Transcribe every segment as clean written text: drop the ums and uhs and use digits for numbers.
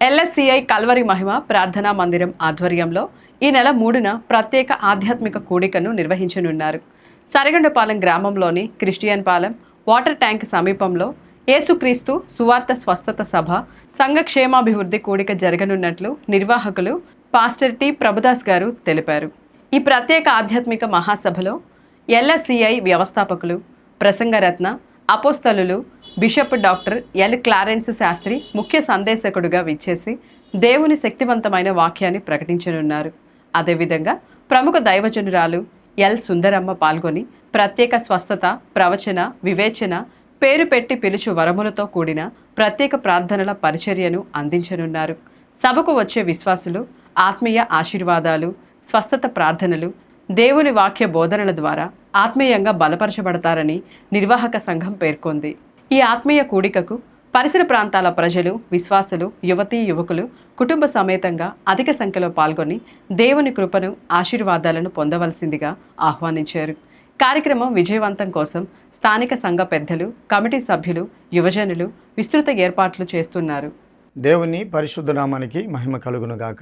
ఎల్ఎస్సిఐ Calvary మహిమ ప్రార్థనా మందిరం ఆధ్వర్యంలో ఈ నెల 3న ప్రత్యేక ఆధ్యాత్మిక కూడికను నిర్వహించనున్నారు. సరగండపాలెం గ్రామంలోని క్రిస్టియన్ పాలెం వాటర్ ట్యాంక్ సమీపంలో యేసుక్రీస్తు సువార్త స్వస్థత సభ సంఘ క్షేమాభివృద్ధి కూడిక జరగనున్నట్లు నిర్వాహకులు పాస్టర్ టి ప్రభుదాస్ గారు తెలిపారు. ఈ ప్రత్యేక ఆధ్యాత్మిక మహాసభలో ఎల్ఎస్సిఐ వ్యవస్థాపకులు, ప్రసంగరత్న, అపోస్తలులు bishop doctor L Clarence Sastri ముఖ్య సందేశకుడుగా విచ్చేసి దేవుని శక్తివంతమైన వాక్యాన్ని ప్రకటించనున్నారు. అదేవిధంగా ప్రముఖ దైవజనురాలు ఎల్ సుందరమ్మ పాల్గొని ప్రత్యేక స్వస్థత, ప్రవచన, వివేచన, పేరు పెట్టి పిలుచు వరములతో కూడిన ప్రత్యేక ప్రార్థనల పరిచర్యను అందించనున్నారు. సభకు వచ్చే విశ్వాసులు ఆత్మీయ ఆశీర్వాదాలు, స్వస్థత ప్రార్థనలు, దేవుని వాక్య బోధనల ద్వారా ఆత్మీయంగా బలపరచబడతారని నిర్వాహక సంఘం పేర్కొంది. ఈ ఆత్మీయ కూడికకు పరిసర ప్రాంతాల ప్రజలు, విశ్వాసులు, యువతీ యువకులు కుటుంబ సమేతంగా అధిక సంఖ్యలో పాల్గొని దేవుని కృపను, ఆశీర్వాదాలను పొందవలసిందిగా ఆహ్వానించారు. కార్యక్రమం విజయవంతం కోసం స్థానిక సంఘ పెద్దలు, కమిటీ సభ్యులు, యువజనులు విస్తృత ఏర్పాట్లు చేస్తున్నారు. దేవుని పరిశుద్ధ నామానికి మహిమ కలుగునుగాక.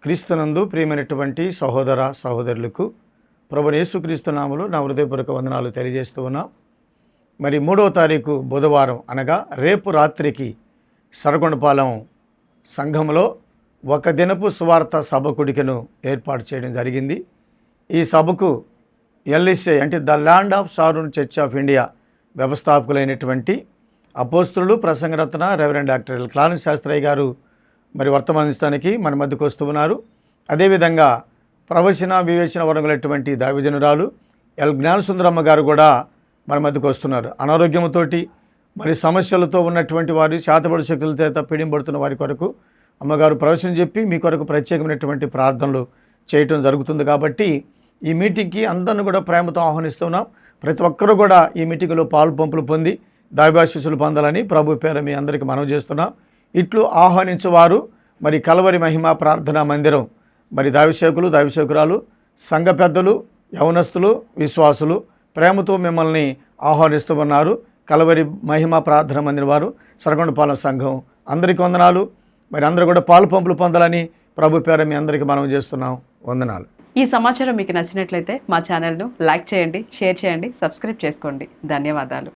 క్రీస్తునందు ప్రియమైనటువంటి సహోదర సహోదరులకు ప్రభువైన యేసుక్రీస్తు నామములో నా హృదయపూర్వక వందనాలు తెలియజేస్తూ ఉన్నాం. మరి 3వ తారీఖు బుధవారం అనగా రేపు రాత్రికి సరగొండపాలెం సంఘంలో ఒక దినపు సువార్త సభ కూడికను ఏర్పాటు చేయడం జరిగింది. ఈ సభకు ఎల్ఎస్సిఐ అంటే the land of Sharon church of India వ్యవస్థాపకులైనటువంటి అపోస్తులు, ప్రసంగరత్న reverend doctor L Clarence Sastrayya garu మరి వర్తమానిస్తానికి మన మధ్యకు వస్తూ ఉన్నారు. అదేవిధంగా ప్రవచన, వివేచన వరములైనటువంటి దైవజనురాలు ఎల్ జ్ఞానసుందరమ్మ గారు కూడా మన మధ్యకు వస్తున్నారు. అనారోగ్యంతో మరి సమస్యలతో ఉన్నటువంటి వారు, శాతపడి శక్తుల చేత పీడింపడుతున్న వారి కొరకు అమ్మగారు ప్రవచనం చెప్పి మీ కొరకు ప్రత్యేకమైనటువంటి ప్రార్థనలు చేయటం జరుగుతుంది. కాబట్టి ఈ మీటింగ్కి అందరిని కూడా ప్రేమతో ఆహ్వానిస్తున్నాం. ప్రతి ఒక్కరూ కూడా ఈ మీటింగ్లో పాలు పంపులు పొంది దైవాశీస్సులు పొందాలని ప్రభు పేర మీ అందరికీ మనవి చేస్తున్నాం. ఇట్లు ఆహ్వానించేవారు మరి కల్వరి మహిమ ప్రార్థనా మందిరం మరి దైవసేవకులు, దైవసేవకురాలు, సంఘ పెద్దలు, యవనస్తులు, విశ్వాసులు ప్రేమతో మిమ్మల్ని ఆహ్వానిస్తూ ఉన్నారు. కల్వరి మహిమ ప్రార్థన మందిరం వారు, సరగొండపాలెం సంఘం అందరికీ వందనాలు. మరి అందరూ కూడా పాలు పంపులు పొందాలని ప్రభు పేర మీ అందరికీ మనం చేస్తున్నాం. వందనాలు. ఈ సమాచారం మీకు నచ్చినట్లయితే మా ఛానల్ను లైక్ చేయండి, షేర్ చేయండి, సబ్స్క్రైబ్ చేసుకోండి. ధన్యవాదాలు.